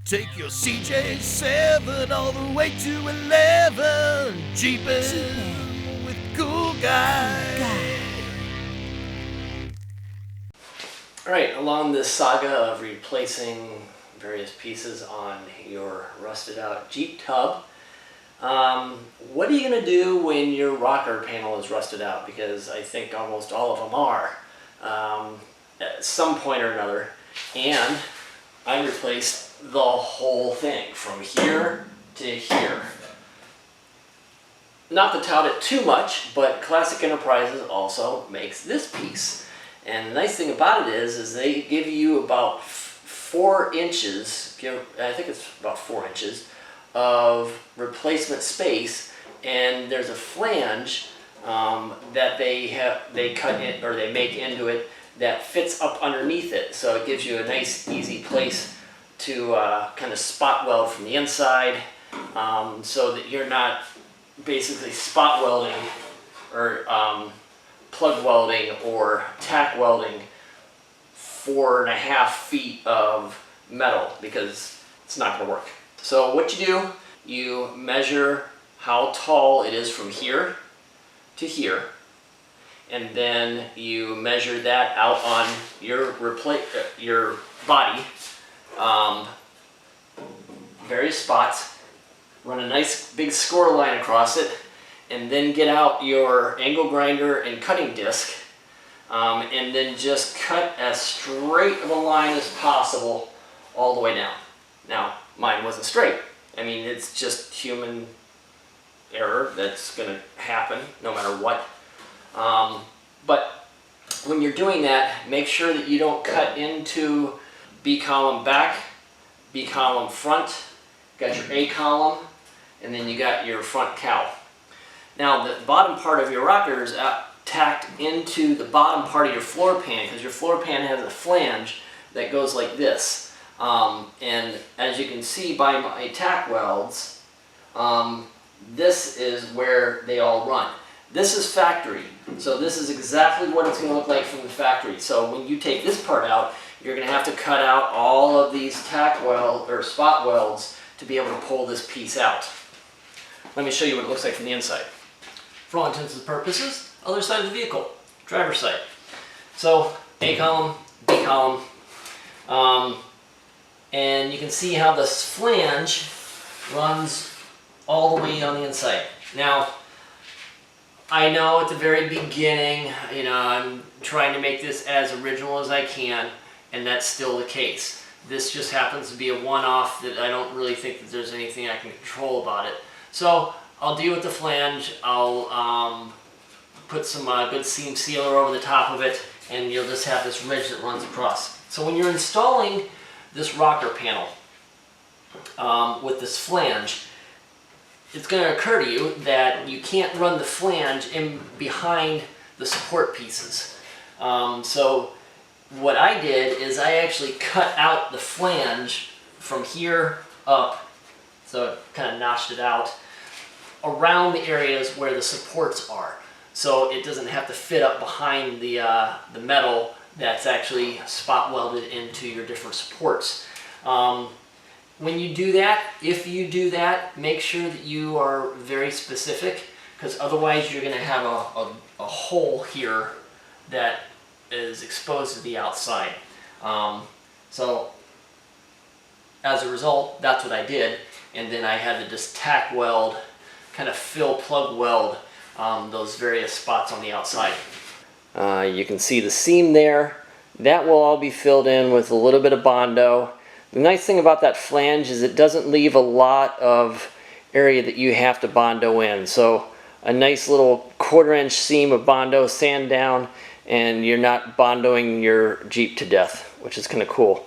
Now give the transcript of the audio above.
Take your CJ7 all the way to 11. Jeepin' with Cool Guy. Alright, along this saga of replacing various pieces on your rusted out Jeep tub, what are you going to do when your rocker panel is rusted out? Because I think almost all of them are at some point or another. And I replaced the whole thing from here to here. Not to tout it too much, but Classic Enterprises also makes this piece. And the nice thing about it is they give you about 4 inches, I think it's about 4 inches, of replacement space, and there's a flange that they cut in, or they make into it, that fits up underneath it. So it gives you a nice, easy place to kind of spot weld from the inside, so that you're not basically spot welding or plug welding or tack welding 4.5 feet of metal, because it's not going to work. So what you do, you measure how tall it is from here to here, and then you measure that out on your body, various spots, run a nice big score line across it, and then get out your angle grinder and cutting disc, and then just cut as straight of a line as possible all the way down. Now, mine wasn't straight. I mean, it's just human error that's going to happen no matter what. But when you're doing that, make sure that you don't cut into B column back, B column front, got your A column, and then you got your front cowl. Now, the bottom part of your rocker is tacked into the bottom part of your floor pan, because your floor pan has a flange that goes like this. And as you can see by my tack welds, this is where they all run. This is factory, so this is exactly what it's going to look like from the factory. So when you take this part out, you're going to have to cut out all of these tack weld or spot welds to be able to pull this piece out. Let me show you what it looks like from the inside. For all intents and purposes, other side of the vehicle, driver's side. So A column, B column, and you can see how this flange runs all the way on the inside. Now, I know at the very beginning, I'm trying to make this as original as I can, and that's still the case. This just happens to be a one-off that I don't really think that there's anything I can control about it. So I'll deal with the flange, I'll put some good seam sealer over the top of it, and you'll just have this ridge that runs across. So when you're installing this rocker panel with this flange, it's going to occur to you that you can't run the flange in behind the support pieces. So what I did is I actually cut out the flange from here up, so it kind of notched it out, around the areas where the supports are. So it doesn't have to fit up behind the metal that's actually spot welded into your different supports. When you do that, if you do that, make sure that you are very specific, because otherwise you're going to have a hole here that is exposed to the outside. So as a result, that's what I did, and then I had to just tack weld, kind of plug weld those various spots on the outside. You can see the seam there. That will all be filled in with a little bit of Bondo. The nice thing about that flange is it doesn't leave a lot of area that you have to Bondo in. So a nice little 1/4 inch seam of Bondo, sand down, and you're not Bondoing your Jeep to death, which is kind of cool.